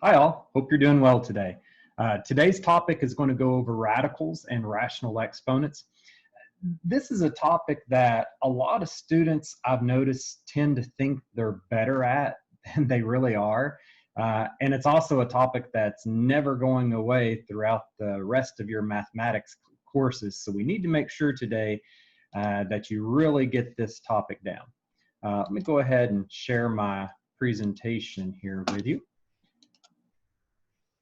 Hi all, hope you're doing well today. Today's topic is going to go over radicals and rational exponents. This is a topic that a lot of students I've noticed tend to think they're better at than they really are. And it's also a topic that's never going away throughout the rest of your mathematics courses. So we need to make sure today that you really get this topic down. Let me go ahead and share my presentation here with you.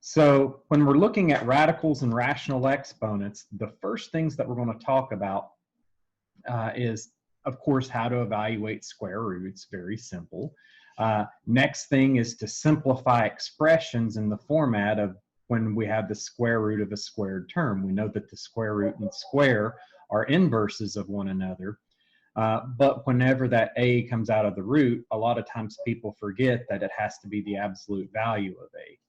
So when we're looking at radicals and rational exponents, the first things that we're going to talk about is, of course, how to evaluate square roots. Very simple. Next thing is to simplify expressions in the format of when we have the square root of a squared term. We know that the square root and square are inverses of one another. But whenever that a comes out of the root, a lot of times people forget that it has to be the absolute value of a.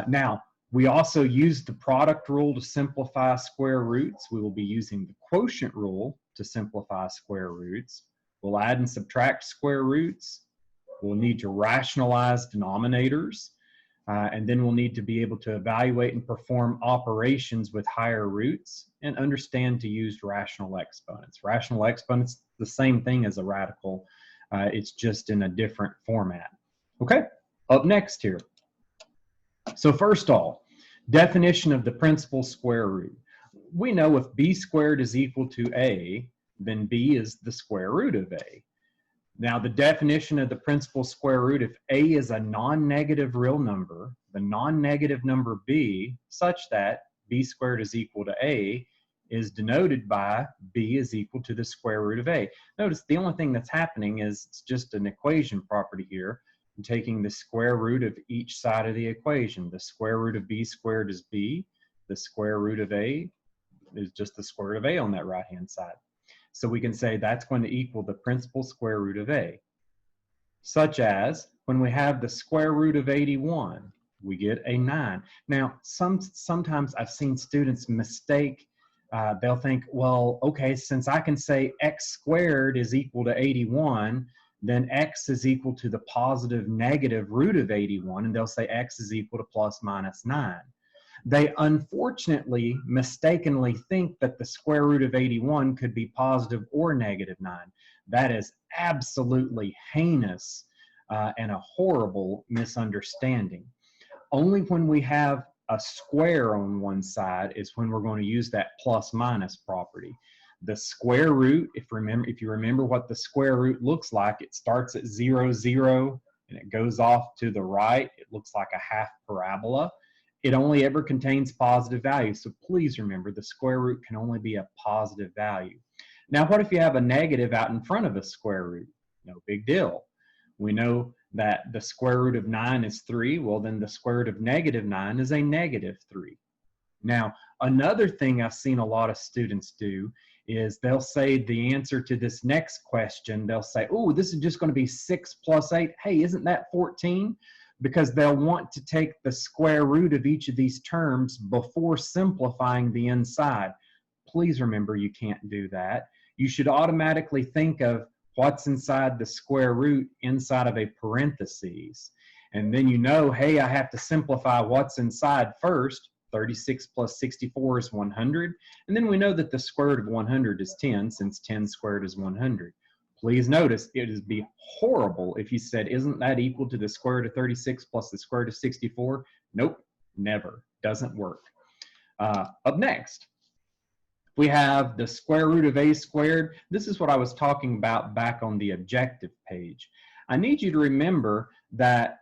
Now, we also use the product rule to simplify square roots. We will be using the quotient rule to simplify square roots. We'll add and subtract square roots. We'll need to rationalize denominators. And then we'll need to be able to evaluate and perform operations with higher roots and understand to use rational exponents. Rational exponents, the same thing as a radical. It's just in a different format. Okay, up next here. So first off, definition of the principal square root. We know if b squared is equal to a, then b is the square root of a. Now the definition of the principal square root, if a is a non-negative real number, the non-negative number b, such that b squared is equal to a, is denoted by b is equal to the square root of a. Notice the only thing that's happening is it's just an equation property here. I'm taking the square root of each side of the equation. The square root of b squared is b. The square root of a is just the square root of a on that right-hand side. So we can say that's going to equal the principal square root of a. Such as when we have the square root of 81, we get a 9. Now, sometimes I've seen students mistake. They'll think, well, okay, since I can say x squared is equal to 81, then x is equal to the positive negative root of 81, and they'll say x is equal to plus minus 9. They unfortunately mistakenly think that the square root of 81 could be positive or negative 9. That is absolutely heinous and a horrible misunderstanding. Only when we have a square on one side is when we're going to use that plus minus property. The square root, if you remember what the square root looks like, it starts at 0, 0, and it goes off to the right. It looks like a half parabola. It only ever contains positive values. So please remember, the square root can only be a positive value. Now, what if you have a negative out in front of a square root? No big deal. We know that the square root of 9 is 3. Well, then the square root of negative 9 is a negative 3. Now, another thing I've seen a lot of students do is they'll say the answer to this next question, they'll say, oh, this is just going to be 6 plus 8. Hey, isn't that 14? Because they'll want to take the square root of each of these terms before simplifying the inside. Please remember, you can't do that. You should automatically think of what's inside the square root inside of a parentheses. And then you know, hey, I have to simplify what's inside first. 36 plus 64 is 100. And then we know that the square root of 100 is 10, since 10 squared is 100. Please notice, it would be horrible if you said, isn't that equal to the square root of 36 plus the square root of 64? Nope, never. Doesn't work. Up next, we have the square root of a squared. This is what I was talking about back on the objective page. I need you to remember that,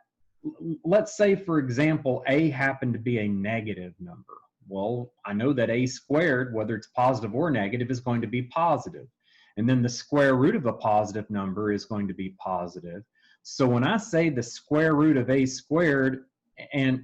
let's say, for example, a happened to be a negative number. Well, I know that a squared, whether it's positive or negative, is going to be positive. And then the square root of a positive number is going to be positive. So when I say the square root of a squared, and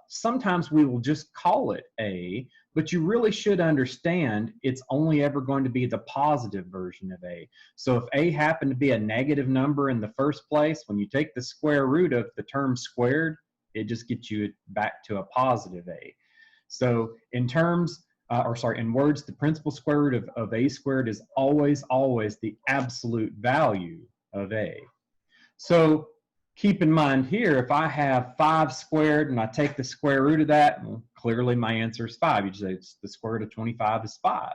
sometimes we will just call it a, but you really should understand it's only ever going to be the positive version of a. So if a happened to be a negative number in the first place, when you take the square root of the term squared, it just gets you back to a positive a. So in terms, in words, the principal square root of a squared is always the absolute value of a. So keep in mind here, if I have 5 squared and I take the square root of that, well, clearly my answer is 5. You just say it's the square root of 25 is 5.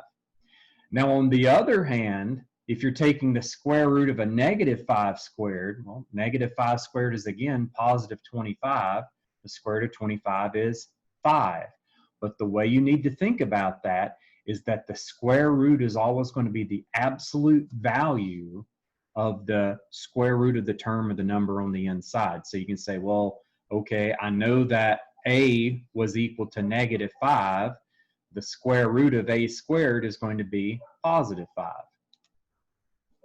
Now, on the other hand, if you're taking the square root of a negative 5 squared, well, negative 5 squared is, again, positive 25. The square root of 25 is 5. But the way you need to think about that is that the square root is always going to be the absolute value of the square root of the term or the number on the inside. So you can say, well, okay, I know that a was equal to negative 5. The square root of a squared is going to be positive 5.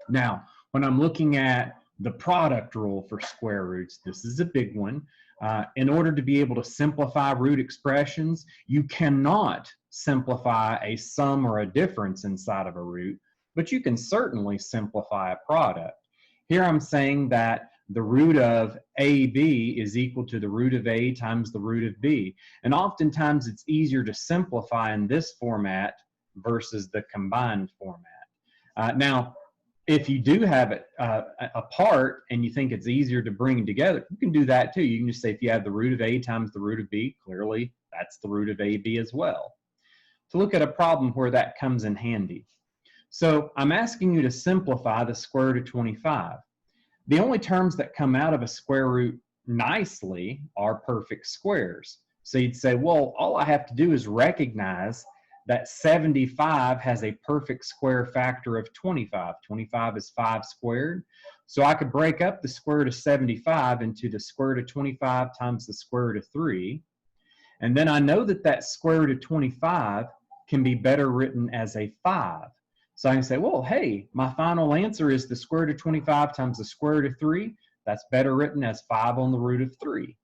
Now, when I'm looking at the product rule for square roots, this is a big one. In order to be able to simplify root expressions, you cannot simplify a sum or a difference inside of a root, but you can certainly simplify a product. Here I'm saying that the root of AB is equal to the root of A times the root of B. And oftentimes it's easier to simplify in this format versus the combined format. Now, if you do have it apart and you think it's easier to bring together, you can do that too. You can just say if you have the root of A times the root of B, clearly that's the root of AB as well. To look at a problem where that comes in handy. So I'm asking you to simplify the square root of 25. The only terms that come out of a square root nicely are perfect squares. So you'd say, well, all I have to do is recognize that 75 has a perfect square factor of 25. 25 is 5 squared. So I could break up the square root of 75 into the square root of 25 times the square root of 3. And then I know that that square root of 25 can be better written as a 5. So I can say, well, hey, my final answer is the square root of 25 times the square root of 3. That's better written as 5 on the root of 3.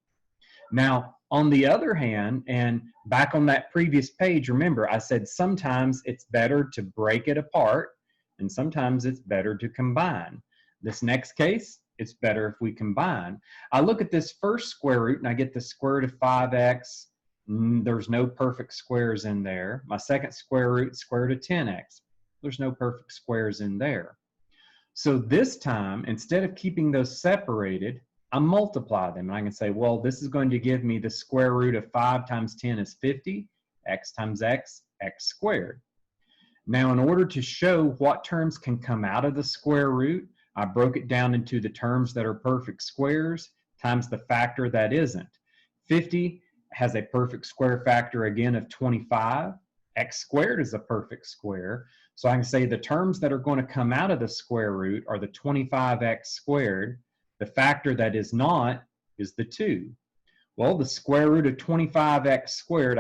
Now, on the other hand, and back on that previous page, remember, I said sometimes it's better to break it apart, and sometimes it's better to combine. This next case, it's better if we combine. I look at this first square root, and I get the square root of 5x. There's no perfect squares in there. My second square root, square root of 10x. There's no perfect squares in there. So this time, instead of keeping those separated, I multiply them. And I can say, well, this is going to give me the square root of 5 times 10 is 50. X times x, x squared. Now, in order to show what terms can come out of the square root, I broke it down into the terms that are perfect squares times the factor that isn't. 50 has a perfect square factor, again, of 25. X squared is a perfect square. So I can say the terms that are going to come out of the square root are the 25x squared. The factor that is not is the 2. Well, the square root of 25x squared,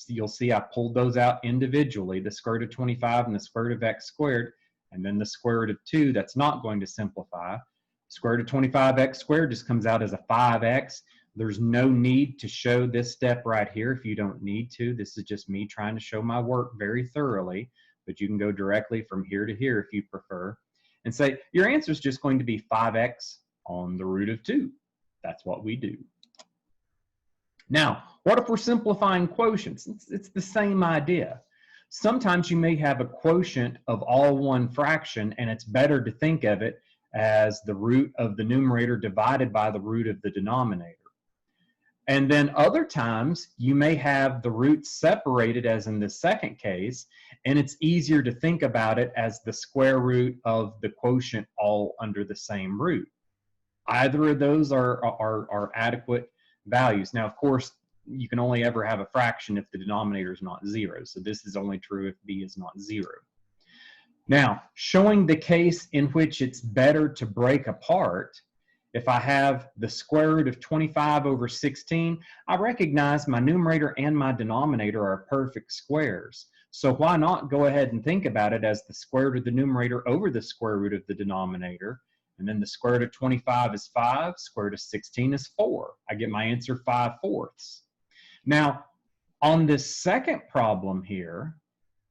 you'll see I pulled those out individually, the square root of 25 and the square root of x squared, and then the square root of 2, that's not going to simplify. Square root of 25x squared just comes out as a 5x. There's no need to show this step right here if you don't need to. This is just me trying to show my work very thoroughly, but you can go directly from here to here if you prefer and say your answer is just going to be 5x on the root of 2. That's what we do. Now, what if we're simplifying quotients? It's the same idea. Sometimes you may have a quotient of all one fraction, and it's better to think of it as the root of the numerator divided by the root of the denominator. And then other times, you may have the roots separated, as in the second case, and it's easier to think about it as the square root of the quotient all under the same root. Either of those are adequate values. Now, of course, you can only ever have a fraction if the denominator is not 0. So this is only true if b is not 0. Now, showing the case in which it's better to break apart, if I have the square root of 25 over 16, I recognize my numerator and my denominator are perfect squares. So why not go ahead and think about it as the square root of the numerator over the square root of the denominator? And then the square root of 25 is 5, square root of 16 is 4. I get my answer 5/4. Now, on this second problem here,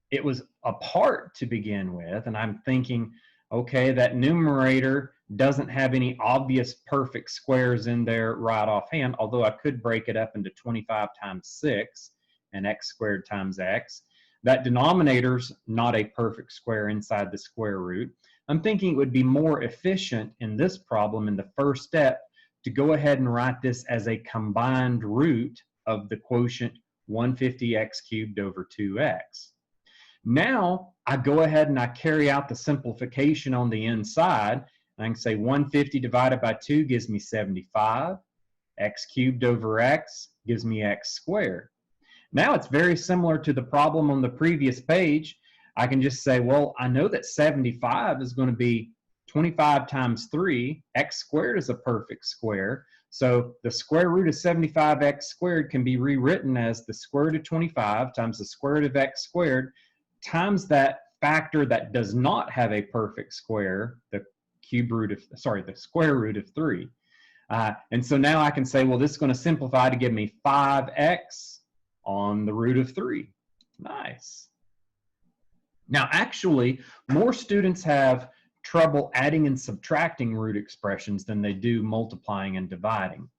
it was apart to begin with, and I'm thinking, okay, that numerator doesn't have any obvious perfect squares in there right offhand, although I could break it up into 25 times 6 and x squared times x. That denominator's not a perfect square inside the square root. I'm thinking it would be more efficient in this problem in the first step to go ahead and write this as a combined root of the quotient 150x cubed over 2x. Now I go ahead and I carry out the simplification on the inside. I can say 150 divided by 2 gives me 75. X cubed over x gives me x squared. Now it's very similar to the problem on the previous page. I can just say, well, I know that 75 is going to be 25 times 3. X squared is a perfect square. So the square root of 75x squared can be rewritten as the square root of 25 times the square root of x squared times that factor that does not have a perfect square, the square root of 3. And so now I can say, well, this is going to simplify to give me 5x on the root of 3. Nice. Now, actually, more students have trouble adding and subtracting root expressions than they do multiplying and dividing.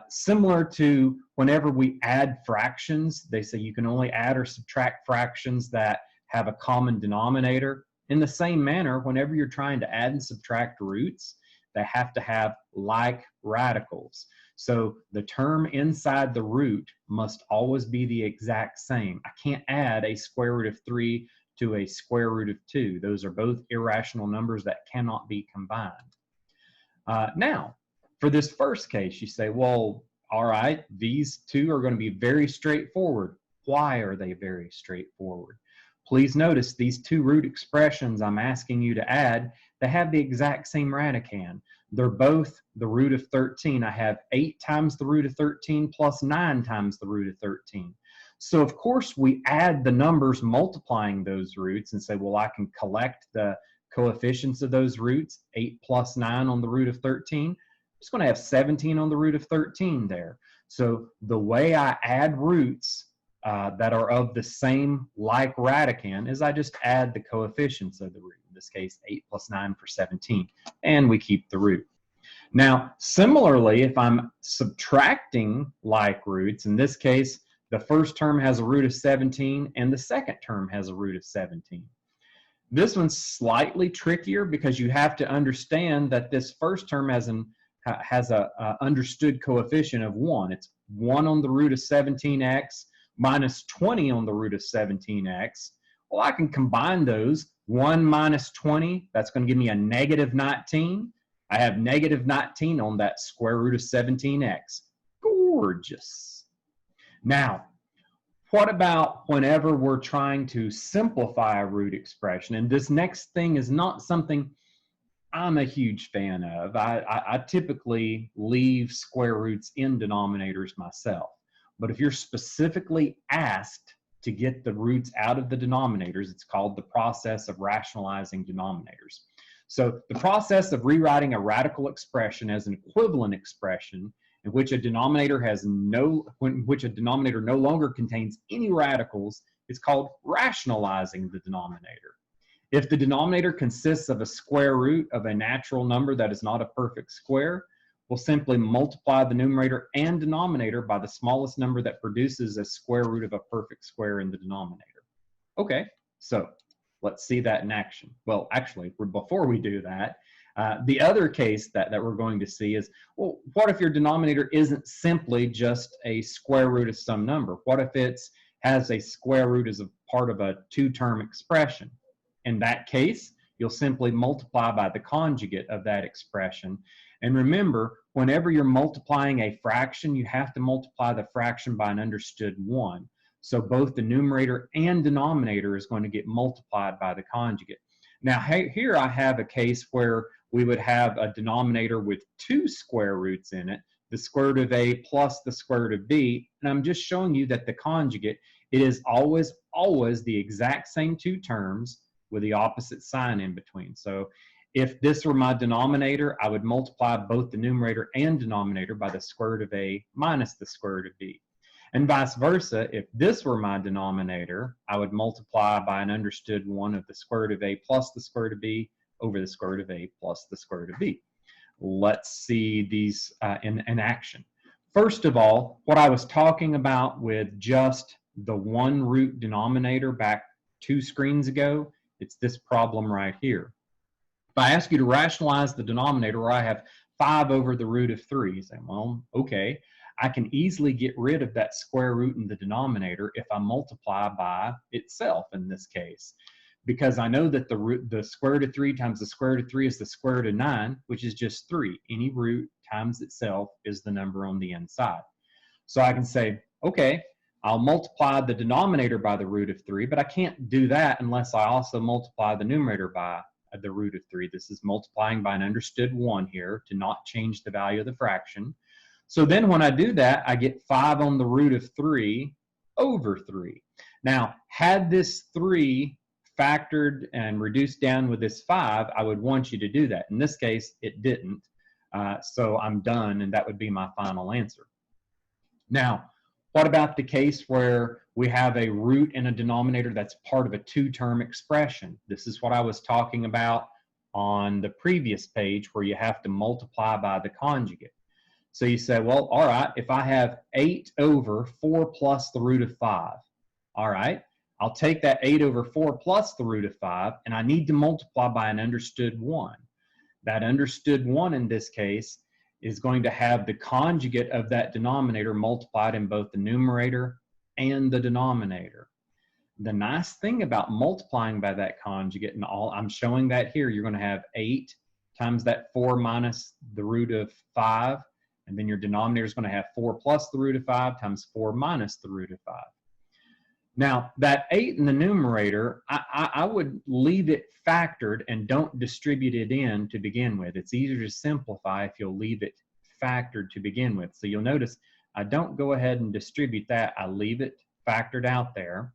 Similar to whenever we add fractions, they say you can only add or subtract fractions that have a common denominator. In the same manner, whenever you're trying to add and subtract roots, they have to have like radicals. So the term inside the root must always be the exact same. I can't add a square root of 3 to a square root of 2. Those are both irrational numbers that cannot be combined. Now, for this first case, you say, well, all right, these two are going to be very straightforward. Why are they very straightforward? Please notice these two root expressions I'm asking you to add, they have the exact same radicand. They're both the root of 13. I have 8 times the root of 13 plus 9 times the root of 13. So of course we add the numbers multiplying those roots and say, well, I can collect the coefficients of those roots, 8 plus 9 on the root of 13. I'm just going to have 17 on the root of 13 there. So the way I add roots that are of the same like radicand is I just add the coefficients of the root. In this case, 8 plus 9 for 17, and we keep the root. Now, similarly, if I'm subtracting like roots, in this case, the first term has a root of 17 and the second term has a root of 17. This one's slightly trickier because you have to understand that this first term has a understood coefficient of 1. It's 1 on the root of 17x minus 20 on the root of 17x. Well, I can combine those. 1 minus 20, that's going to give me a negative 19. I have negative 19 on that square root of 17x. Gorgeous. Now, what about whenever we're trying to simplify a root expression? And this next thing is not something I'm a huge fan of. I typically leave square roots in denominators myself. But if you're specifically asked to get the roots out of the denominators, it's called the process of rationalizing denominators. So the process of rewriting a radical expression as an equivalent expression in which a denominator no longer contains any radicals is called rationalizing the denominator. If the denominator consists of a square root of a natural number that is not a perfect square, we'll simply multiply the numerator and denominator by the smallest number that produces a square root of a perfect square in the denominator. Okay, so let's see that in action. Well, actually, before we do that, the other case that we're going to see is, well, what if your denominator isn't simply just a square root of some number? What if it has a square root as a part of a two-term expression? In that case, you'll simply multiply by the conjugate of that expression. And remember, whenever you're multiplying a fraction, you have to multiply the fraction by an understood 1. So both the numerator and denominator is going to get multiplied by the conjugate. Now here I have a case where we would have a denominator with 2 square roots in it, the square root of a plus the square root of b, and I'm just showing you that the conjugate, it is always the exact same 2 terms with the opposite sign in between. So if this were my denominator, I would multiply both the numerator and denominator by the square root of a minus the square root of b. And vice versa, if this were my denominator, I would multiply by an understood 1 of the square root of a plus the square root of b over the square root of a plus the square root of b. Let's see these in action. First of all, what I was talking about with just the one root denominator back 2 screens ago, it's this problem right here. If I ask you to rationalize the denominator where I have 5 over the root of 3. You say, well, okay, I can easily get rid of that square root in the denominator if I multiply by itself in this case, because I know that the square root of 3 times the square root of 3 is the square root of 9, which is just 3. Any root times itself is the number on the inside. So I can say, okay, I'll multiply the denominator by the root of 3, but I can't do that unless I also multiply the numerator by the root of 3. This is multiplying by an understood 1 here to not change the value of the fraction. So then when I do that, I get 5 on the root of 3 over 3. Now, had this 3 factored and reduced down with this 5, I would want you to do that. In this case, it didn't. So I'm done, and that would be my final answer. Now, what about the case where we have a root and a denominator that's part of a two-term expression? This is what I was talking about on the previous page, where you have to multiply by the conjugate. So you say, well, all right, if I have 8 over 4 plus the root of 5, all right, I'll take that 8 over 4 plus the root of 5, and I need to multiply by an understood 1. That understood 1 in this case is going to have the conjugate of that denominator multiplied in both the numerator and the denominator. The nice thing about multiplying by that conjugate, and I'm showing that here, you're going to have 8 times that 4 minus the root of 5, and then your denominator is going to have 4 plus the root of 5 times 4 minus the root of 5. Now, that 8 in the numerator, I would leave it factored and don't distribute it in to begin with. It's easier to simplify if you'll leave it factored to begin with. So you'll notice I don't go ahead and distribute that. I leave it factored out there.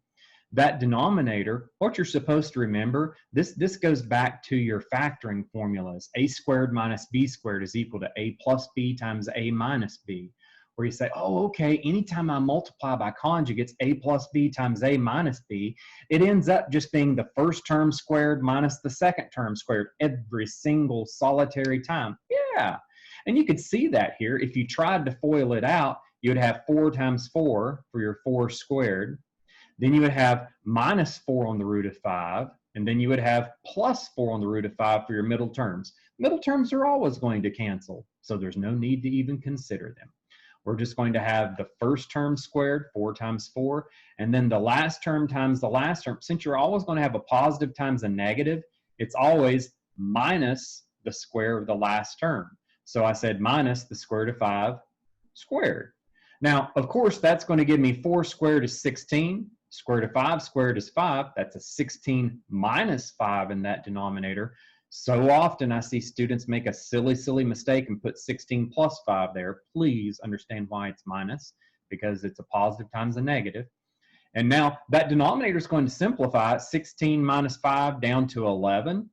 That denominator, what you're supposed to remember, this goes back to your factoring formulas. A squared minus b squared is equal to a plus b times a minus b. Where you say, oh, okay, anytime I multiply by conjugates, a plus b times a minus b, it ends up just being the first term squared minus the second term squared every single solitary time. Yeah, and you could see that here. If you tried to FOIL it out, you would have 4 times 4 for your 4 squared. Then you would have minus 4 on the root of 5, and then you would have plus 4 on the root of 5 for your middle terms. Middle terms are always going to cancel, so there's no need to even consider them. We're just going to have the first term squared, 4 times 4, and then the last term times the last term. Since you're always going to have a positive times a negative, it's always minus the square of the last term. So I said minus the square root of 5 squared. Now, of course, that's going to give me 4 squared is 16. Square root of 5 squared is 5. That's a 16 minus 5 in that denominator. So often I see students make a silly mistake and put 16 plus 5 there. Please understand why it's minus, because it's a positive times a negative. And now that denominator is going to simplify 16 minus 5 down to 11.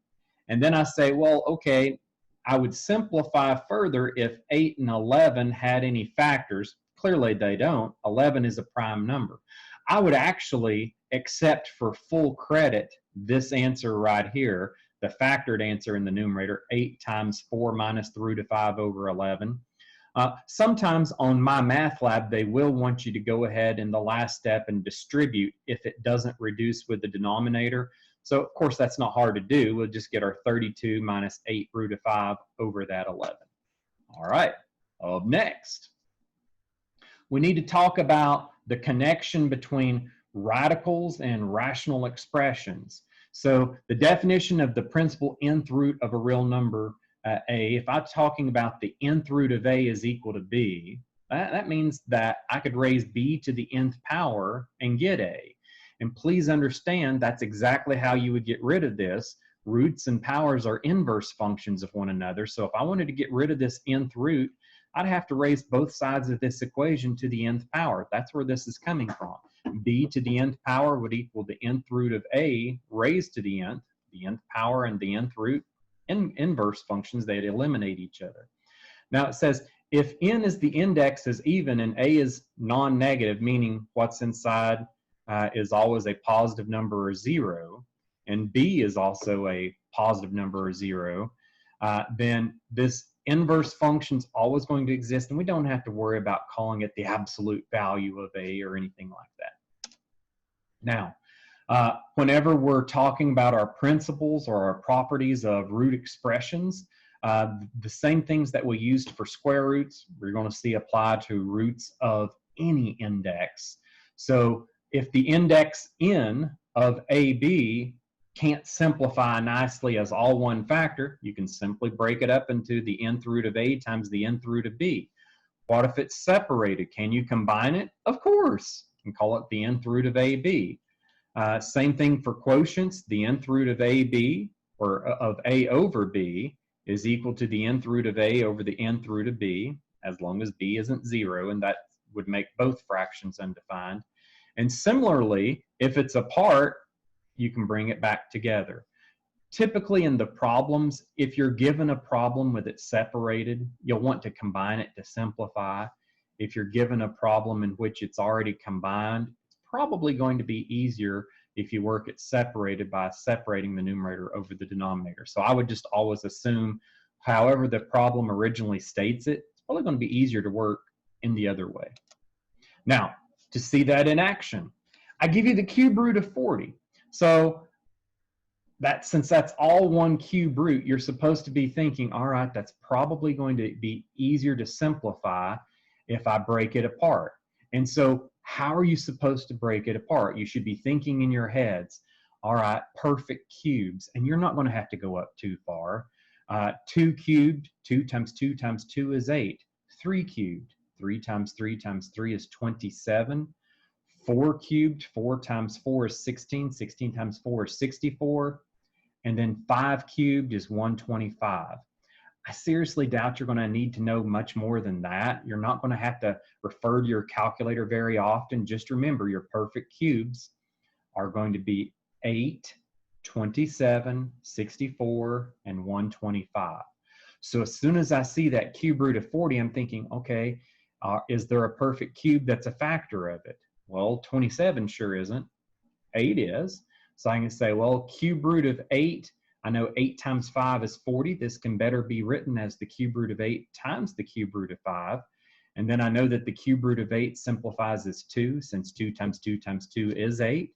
And then I say, well, okay, I would simplify further if 8 and 11 had any factors. Clearly they don't. 11 is a prime number. I would actually accept for full credit this answer right here, the factored answer in the numerator, 8 times 4 minus the root of 5 over 11. Sometimes on My Math Lab, they will want you to go ahead in the last step and distribute if it doesn't reduce with the denominator. So, of course, that's not hard to do. We'll just get our 32 minus 8 root of 5 over that 11. All right, up next, we need to talk about the connection between radicals and rational expressions. So the definition of the principal nth root of a real number, a, if I'm talking about the nth root of a is equal to b, that means that I could raise b to the nth power and get a. And please understand that's exactly how you would get rid of this. Roots and powers are inverse functions of one another. So if I wanted to get rid of this nth root, I'd have to raise both sides of this equation to the nth power. That's where this is coming from. B to the nth power would equal the nth root of a raised to the nth power and the nth root, inverse functions, they'd eliminate each other. Now it says if n is the index is even and a is non-negative, meaning what's inside is always a positive number or 0, and b is also a positive number or 0, then this inverse function is always going to exist, and we don't have to worry about calling it the absolute value of a or anything like that. Now, whenever we're talking about our principles or our properties of root expressions, The same things that we used for square roots, we're going to see apply to roots of any index. So if the index n of AB can't simplify nicely as all one factor, you can simply break it up into the nth root of A times the nth root of B. What if it's separated? Can you combine it? Of course. You can call it the nth root of AB. Same thing for quotients. The nth root of AB, or of A over B, is equal to the nth root of A over the nth root of B, as long as B isn't 0, and that would make both fractions undefined. And similarly, if it's apart, you can bring it back together. Typically in the problems, if you're given a problem with it separated, you'll want to combine it to simplify. If you're given a problem in which it's already combined, it's probably going to be easier if you work it separated by separating the numerator over the denominator. So I would just always assume, however the problem originally states it, it's probably going to be easier to work in the other way. Now, to see that in action, I give you the cube root of 40. So since that's all one cube root, you're supposed to be thinking, all right, that's probably going to be easier to simplify if I break it apart. And so how are you supposed to break it apart? You should be thinking in your heads, all right, perfect cubes, and you're not going to have to go up too far. 2 cubed, 2 times 2 times 2 is 8. 3 cubed, 3 times 3 times 3 is 27. 4 cubed, 4 times 4 is 16. 16 times 4 is 64. And then 5 cubed is 125. I seriously doubt you're going to need to know much more than that. You're not going to have to refer to your calculator very often. Just remember your perfect cubes are going to be 8, 27, 64, and 125. So as soon as I see that cube root of 40, I'm thinking, okay, is there a perfect cube that's a factor of it? Well, 27 sure isn't. 8 is. So I can say, well, cube root of 8, I know 8 times 5 is 40. This can better be written as the cube root of 8 times the cube root of 5. And then I know that the cube root of 8 simplifies as 2, since 2 times 2 times 2 is 8.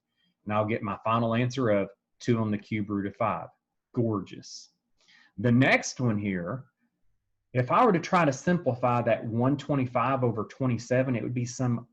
And I'll get my final answer of 2 on the cube root of 5. Gorgeous. The next one here, if I were to try to simplify that 125 over 27, it would be some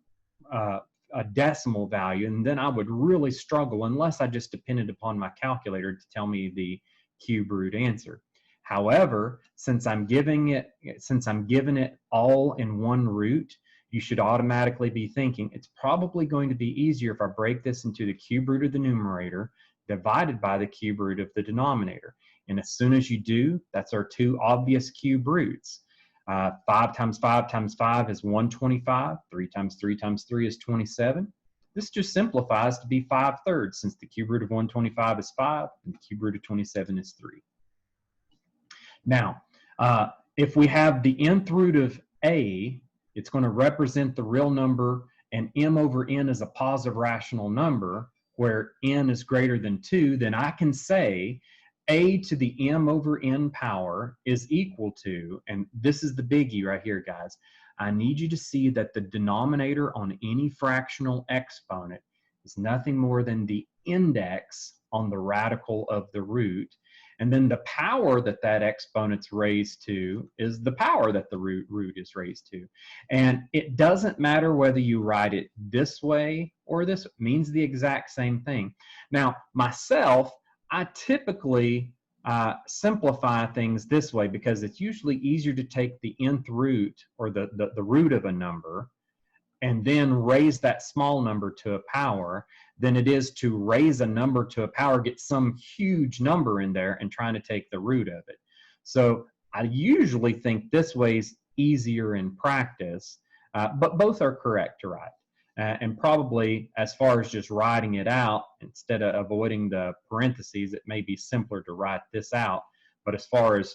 a decimal value, and then I would really struggle unless I just depended upon my calculator to tell me the cube root answer. However, since I'm given it all in one root, you should automatically be thinking it's probably going to be easier if I break this into the cube root of the numerator divided by the cube root of the denominator. And as soon as you do, that's our two obvious cube roots. 5 times 5 times 5 is 125. 3 times 3 times 3 is 27. This just simplifies to be 5/3, since the cube root of 125 is 5 and the cube root of 27 is 3. Now, if we have the nth root of A, it's going to represent the real number, and m over n is a positive rational number where n is greater than 2, then I can say a to the m over n power is equal to, and this is the biggie right here, guys. I need you to see that the denominator on any fractional exponent is nothing more than the index on the radical of the root. And then the power that that exponent's raised to is the power that the root is raised to. And it doesn't matter whether you write it this way or this, it means the exact same thing. Now, myself, I typically simplify things this way because it's usually easier to take the nth root or the root of a number and then raise that small number to a power than it is to raise a number to a power, get some huge number in there and trying to take the root of it. So I usually think this way is easier in practice, but both are correct to write. And probably as far as just writing it out, instead of avoiding the parentheses, it may be simpler to write this out. But as far as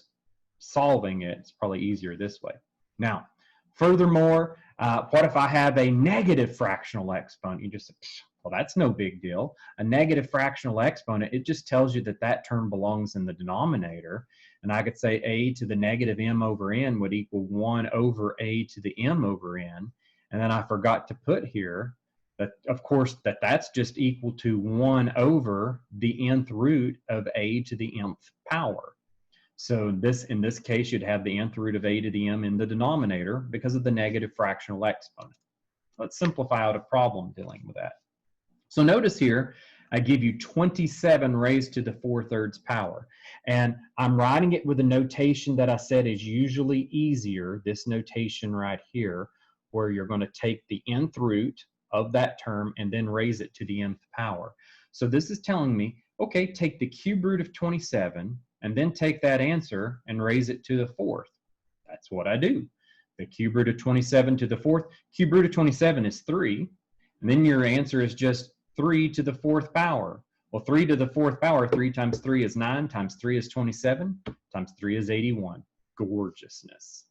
solving it, it's probably easier this way. Now, furthermore, what if I have a negative fractional exponent? You just say, well, that's no big deal. A negative fractional exponent, it just tells you that that term belongs in the denominator. And I could say a to the negative m over n would equal 1 over a to the m over n. And then I forgot to put here that, of course, that's just equal to 1 over the nth root of a to the nth power. So in this case, you'd have the nth root of a to the m in the denominator because of the negative fractional exponent. Let's simplify out a problem dealing with that. So notice here, I give you 27 raised to the 4/3 power. And I'm writing it with a notation that I said is usually easier, this notation right here, where you're going to take the nth root of that term and then raise it to the nth power. So this is telling me, okay, take the cube root of 27 and then take that answer and raise it to the 4th. That's what I do. The cube root of 27 to the 4th. Cube root of 27 is 3. And then your answer is just 3 to the 4th power. Well, 3 to the 4th power, 3 times 3 is 9, times 3 is 27, times 3 is 81. Gorgeousness.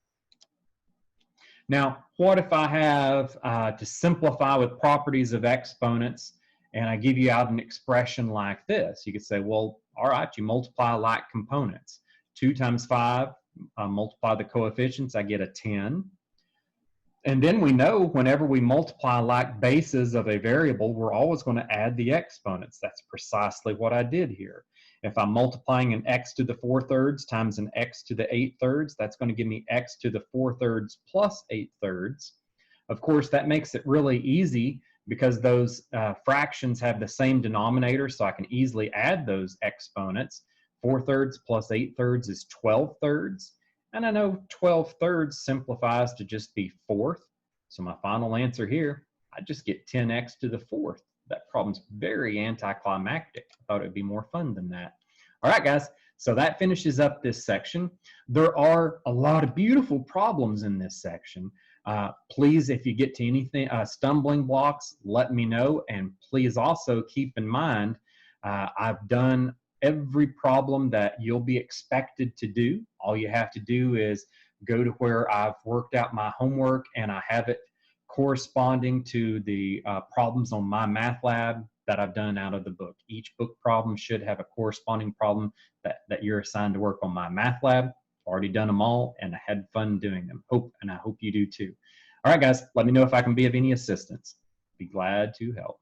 Now, what if I have to simplify with properties of exponents, and I give you out an expression like this? You could say, well, all right, you multiply like components. 2 times 5, multiply the coefficients, I get a 10. And then we know whenever we multiply like bases of a variable, we're always going to add the exponents. That's precisely what I did here. If I'm multiplying an x to the 4/3 times an x to the 8/3, that's going to give me x to the 4/3 plus 8/3. Of course, that makes it really easy because those fractions have the same denominator, so I can easily add those exponents. 4/3 plus 8/3 is 12/3. And I know 12/3 simplifies to just be 4th. So my final answer here, I just get 10x to the 4th. That problem's very anticlimactic. I thought it'd be more fun than that. All right, guys. So that finishes up this section. There are a lot of beautiful problems in this section. Please, if you get to anything, stumbling blocks, let me know. And please also keep in mind, I've done every problem that you'll be expected to do. All you have to do is go to where I've worked out my homework and I have it corresponding to the problems on my math lab that I've done out of the book. Each book problem should have a corresponding problem that you're assigned to work on my math lab. I've already done them all and I had fun doing them. I hope you do too. All right, guys, let me know if I can be of any assistance. Be glad to help.